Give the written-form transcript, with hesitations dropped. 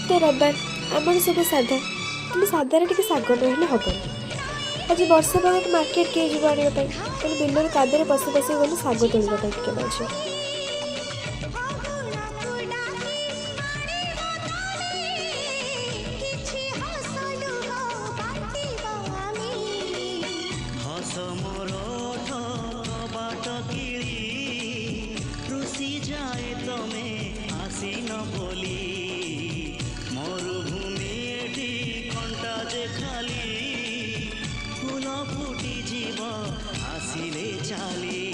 तो रविवार आमर सब साधा तेज साधार टे शाग नहले हेनी। आज वर्षा पाग मार्केट किए जी आने तेणु बिलर कादरे पशि पशि गलु शाग तोड़ापी टे बाजी। फुल फुटी जीव आसिले चाली।